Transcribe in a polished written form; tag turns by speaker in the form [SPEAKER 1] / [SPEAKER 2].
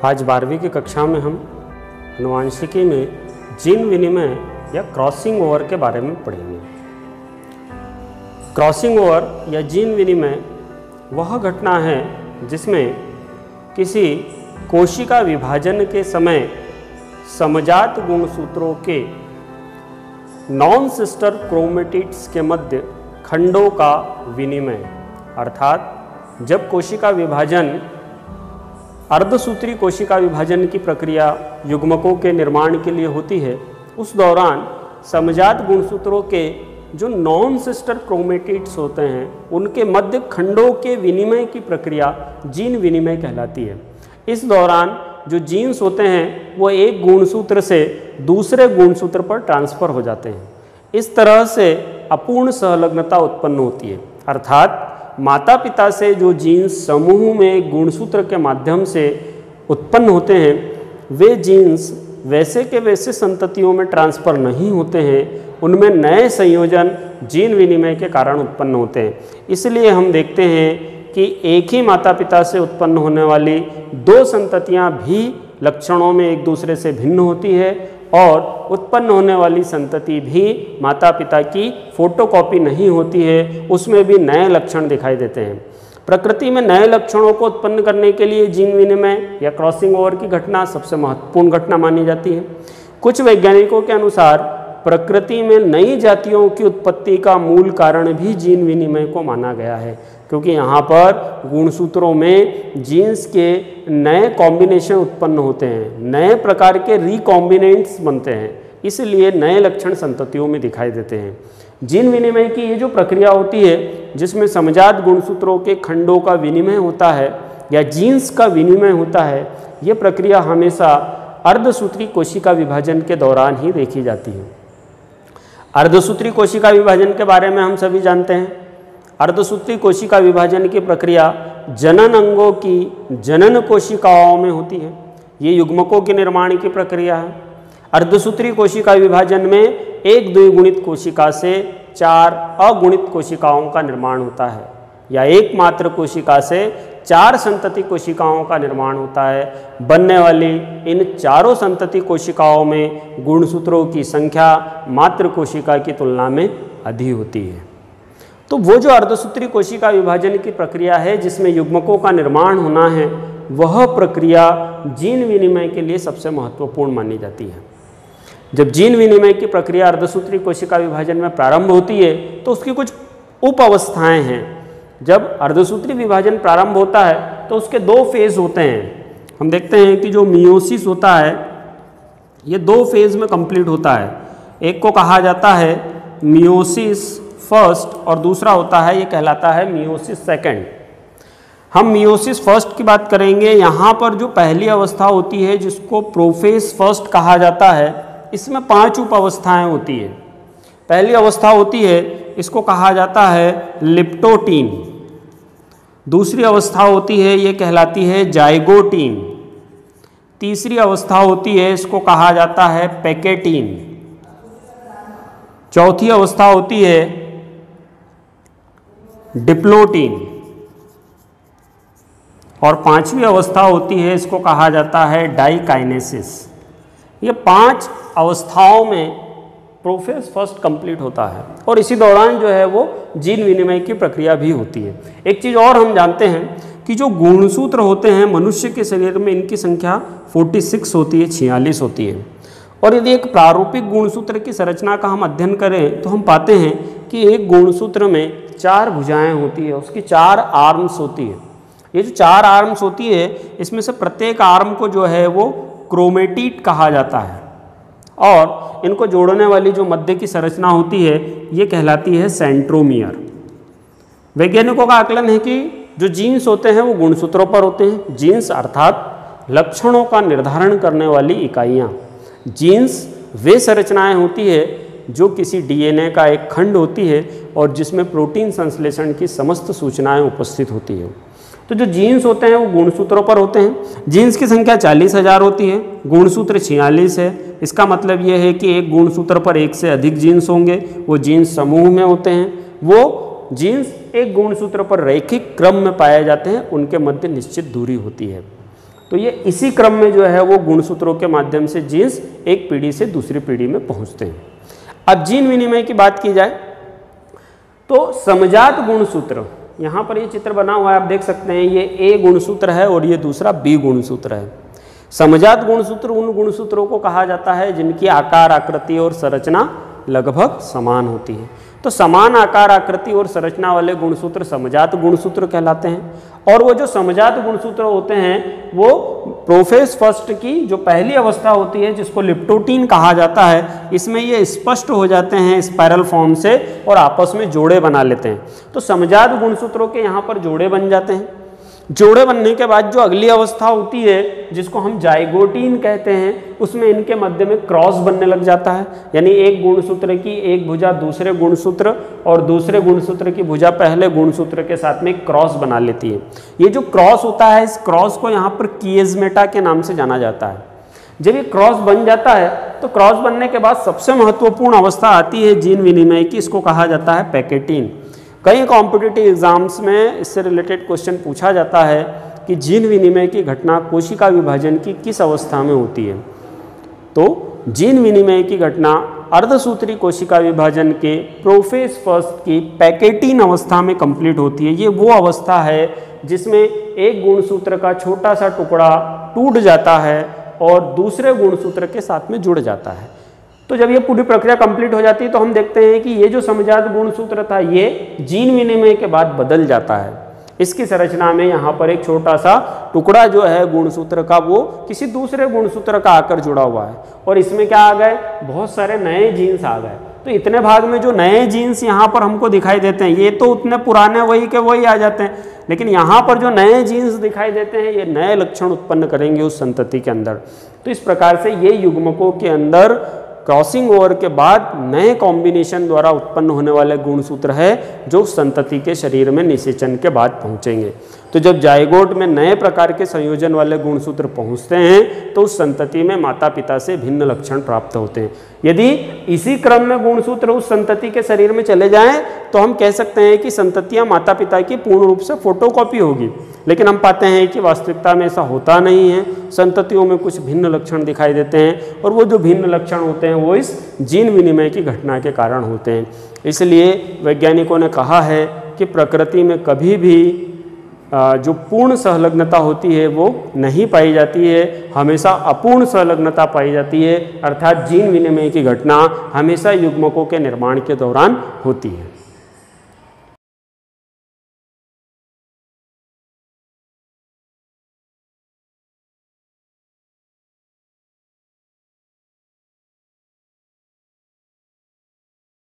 [SPEAKER 1] आज 12वीं की कक्षा में हम आनुवांशिकी में जीन विनिमय या क्रॉसिंग ओवर के बारे में पढ़ेंगे। क्रॉसिंग ओवर या जीन विनिमय वह घटना है जिसमें किसी कोशिका विभाजन के समय समजात गुणसूत्रों के नॉन सिस्टर क्रोमेटिड्स के मध्य खंडों का विनिमय, अर्थात जब कोशिका विभाजन अर्धसूत्री कोशिका विभाजन की प्रक्रिया युग्मकों के निर्माण के लिए होती है, उस दौरान समजात गुणसूत्रों के जो नॉन सिस्टर क्रोमेटिड्स होते हैं उनके मध्य खंडों के विनिमय की प्रक्रिया जीन विनिमय कहलाती है। इस दौरान जो जीन्स होते हैं वो एक गुणसूत्र से दूसरे गुणसूत्र पर ट्रांसफ़र हो जाते हैं। इस तरह से अपूर्ण सहलग्नता उत्पन्न होती है, अर्थात माता पिता से जो जीन्स समूह में गुणसूत्र के माध्यम से उत्पन्न होते हैं वे जीन्स वैसे के वैसे संततियों में ट्रांसफ़र नहीं होते हैं, उनमें नए संयोजन जीन विनिमय के कारण उत्पन्न होते हैं। इसलिए हम देखते हैं कि एक ही माता पिता से उत्पन्न होने वाली दो संततियां भी लक्षणों में एक दूसरे से भिन्न होती है और उत्पन्न होने वाली संतति भी माता पिता की फोटोकॉपी नहीं होती है, उसमें भी नए लक्षण दिखाई देते हैं। प्रकृति में नए लक्षणों को उत्पन्न करने के लिए जीन विनिमय या क्रॉसिंग ओवर की घटना सबसे महत्वपूर्ण घटना मानी जाती है। कुछ वैज्ञानिकों के अनुसार प्रकृति में नई जातियों की उत्पत्ति का मूल कारण भी जीन विनिमय को माना गया है, क्योंकि यहाँ पर गुणसूत्रों में जीन्स के नए कॉम्बिनेशन उत्पन्न होते हैं, नए प्रकार के रिकॉम्बिनेंट्स बनते हैं, इसलिए नए लक्षण संततियों में दिखाई देते हैं। जीन विनिमय की ये जो प्रक्रिया होती है जिसमें समजात गुणसूत्रों के खंडों का विनिमय होता है या जीन्स का विनिमय होता है, ये प्रक्रिया हमेशा अर्धसूत्री कोशिका विभाजन के दौरान ही देखी जाती है। अर्धसूत्री कोशिका विभाजन के बारे में हम सभी जानते हैं। अर्धसूत्री कोशिका विभाजन की प्रक्रिया जनन अंगों की जनन कोशिकाओं में होती है। ये युग्मकों के निर्माण की प्रक्रिया है। अर्धसूत्री कोशिका विभाजन में एक द्विगुणित कोशिका से 4 अगुणित कोशिकाओं का निर्माण होता है या एकमात्र कोशिका से 4 संतति कोशिकाओं का निर्माण होता है। बनने वाली इन चारों संतति कोशिकाओं में गुणसूत्रों की संख्या मात्र कोशिका की तुलना में अधिक होती है। तो वो जो अर्धसूत्री कोशिका विभाजन की प्रक्रिया है जिसमें युग्मकों का निर्माण होना है, वह प्रक्रिया जीन विनिमय के लिए सबसे महत्वपूर्ण मानी जाती है। जब जीन विनिमय की प्रक्रिया अर्धसूत्री कोशिका विभाजन में प्रारंभ होती है तो उसकी कुछ उप अवस्थाएं हैं। जब अर्धसूत्री विभाजन प्रारंभ होता है तो उसके 2 फेज होते हैं। हम देखते हैं कि जो मियोसिस होता है ये 2 फेज में कंप्लीट होता है। एक को कहा जाता है मियोसिस फर्स्ट और दूसरा होता है, ये कहलाता है मियोसिस सेकंड। हम मियोसिस फर्स्ट की बात करेंगे। यहाँ पर जो पहली अवस्था होती है जिसको प्रोफेज फर्स्ट कहा जाता है, इसमें 5 उप अवस्थाएँ होती है। पहली अवस्था होती है, इसको कहा जाता है लिप्टोटीन। दूसरी अवस्था होती है, ये कहलाती है जाइगोटीन। तीसरी अवस्था होती है, इसको कहा जाता है पैकेटीन। चौथी अवस्था होती है डिप्लोटीन और 5वीं अवस्था होती है, इसको कहा जाता है डाइकाइनेसिस। ये 5 अवस्थाओं में प्रोफेज फर्स्ट कंप्लीट होता है और इसी दौरान जो है वो जीन विनिमय की प्रक्रिया भी होती है। एक चीज़ और हम जानते हैं कि जो गुणसूत्र होते हैं मनुष्य के शरीर में इनकी संख्या 46 होती है, 46 होती है। और यदि एक प्रारूपिक गुणसूत्र की संरचना का हम अध्ययन करें तो हम पाते हैं कि एक गुणसूत्र में 4 भुजाएं होती है, उसकी 4 आर्म्स होती है। ये जो 4 आर्म्स होती है इसमें से प्रत्येक आर्म को जो है वो क्रोमेटिड कहा जाता है और इनको जोड़ने वाली जो मध्य की संरचना होती है ये कहलाती है सेंट्रोमियर। वैज्ञानिकों का आकलन है कि जो जीन्स होते हैं वो गुणसूत्रों पर होते हैं। जीन्स अर्थात लक्षणों का निर्धारण करने वाली इकाइयाँ। जीन्स वे संरचनाएं होती है जो किसी डीएनए का एक खंड होती है और जिसमें प्रोटीन संश्लेषण की समस्त सूचनाएं उपस्थित होती हैं। तो जो जीन्स होते हैं वो गुणसूत्रों पर होते हैं। जीन्स की संख्या 40,000 होती है, गुणसूत्र 46 है। इसका मतलब ये है कि एक गुणसूत्र पर एक से अधिक जीन्स होंगे, वो जीन्स समूह में होते हैं। वो जीन्स एक गुणसूत्र पर रैखिक क्रम में पाए जाते हैं, उनके मध्य निश्चित दूरी होती है। तो ये इसी क्रम में जो है वो गुणसूत्रों के माध्यम से जीन्स एक पीढ़ी से दूसरी पीढ़ी में पहुंचते हैं। अब जीन विनिमय की बात की जाए तो समजात गुणसूत्र, यहाँ पर ये चित्र बना हुआ है, आप देख सकते हैं, ये ए गुणसूत्र है और ये दूसरा बी गुणसूत्र है। समजात गुणसूत्र उन गुणसूत्रों को कहा जाता है जिनकी आकार, आकृति और संरचना लगभग समान होती है। तो समान आकार, आकृति और संरचना वाले गुणसूत्र समजात गुणसूत्र कहलाते हैं। और वो जो समजात गुणसूत्र होते हैं वो प्रोफेज फर्स्ट की जो पहली अवस्था होती है जिसको लिप्टोटीन कहा जाता है, इसमें ये स्पष्ट हो जाते हैं स्पाइरल फॉर्म से और आपस में जोड़े बना लेते हैं। तो समजात गुणसूत्रों के यहाँ पर जोड़े बन जाते हैं। जोड़े बनने के बाद जो अगली अवस्था होती है जिसको हम जाइगोटीन कहते हैं, उसमें इनके मध्य में क्रॉस बनने लग जाता है, यानी एक गुणसूत्र की एक भुजा दूसरे गुणसूत्र और दूसरे गुणसूत्र की भुजा पहले गुणसूत्र के साथ में क्रॉस बना लेती है। ये जो क्रॉस होता है, इस क्रॉस को यहाँ पर किएज़मेटा के नाम से जाना जाता है। जब ये क्रॉस बन जाता है तो क्रॉस बनने के बाद सबसे महत्वपूर्ण अवस्था आती है जीन विनिमय की, इसको कहा जाता है पैकेटीन। कई कॉम्पिटिटिव एग्जाम्स में इससे रिलेटेड क्वेश्चन पूछा जाता है कि जीन विनिमय की घटना कोशिका विभाजन की किस अवस्था में होती है। तो जीन विनिमय की घटना अर्धसूत्री कोशिका विभाजन के प्रोफेज फर्स्ट की पैकेटीन अवस्था में कंप्लीट होती है। ये वो अवस्था है जिसमें एक गुणसूत्र का छोटा सा टुकड़ा टूट जाता है और दूसरे गुणसूत्र के साथ में जुड़ जाता है। तो जब ये पूरी प्रक्रिया कंप्लीट हो जाती है तो हम देखते हैं कि ये जो समजात गुणसूत्र था ये जीन विनिमय के बाद बदल जाता है। इसकी संरचना में यहाँ पर एक छोटा सा टुकड़ा जो है गुणसूत्र का वो किसी दूसरे गुणसूत्र का आकर जुड़ा हुआ है और इसमें क्या आ गए, बहुत सारे नए जीन्स आ गए। तो इतने भाग में जो नए जीन्स यहाँ पर हमको दिखाई देते हैं ये तो उतने पुराने वही के वही आ जाते हैं, लेकिन यहाँ पर जो नए जीन्स दिखाई देते हैं ये नए लक्षण उत्पन्न करेंगे उस संतति के अंदर। तो इस प्रकार से ये युग्मकों के अंदर क्रॉसिंग ओवर के बाद नए कॉम्बिनेशन द्वारा उत्पन्न होने वाले गुणसूत्र है जो संतति के शरीर में निषेचन के बाद पहुंचेंगे। तो जब जाइगोट में नए प्रकार के संयोजन वाले गुणसूत्र पहुंचते हैं तो उस संतति में माता पिता से भिन्न लक्षण प्राप्त होते हैं। यदि इसी क्रम में गुणसूत्र उस संतति के शरीर में चले जाएं तो हम कह सकते हैं कि संततियां माता पिता की पूर्ण रूप से फोटोकॉपी होगी, लेकिन हम पाते हैं कि वास्तविकता में ऐसा होता नहीं है। संततियों में कुछ भिन्न लक्षण दिखाई देते हैं और वो जो भिन्न लक्षण होते हैं वो इस जीन विनिमय की घटना के कारण होते हैं। इसलिए वैज्ञानिकों ने कहा है कि प्रकृति में कभी भी जो पूर्ण संलग्नता होती है वो नहीं पाई जाती है, हमेशा अपूर्ण संलग्नता पाई जाती है, अर्थात जीन विनिमय की घटना हमेशा युग्मकों के निर्माण के दौरान होती है।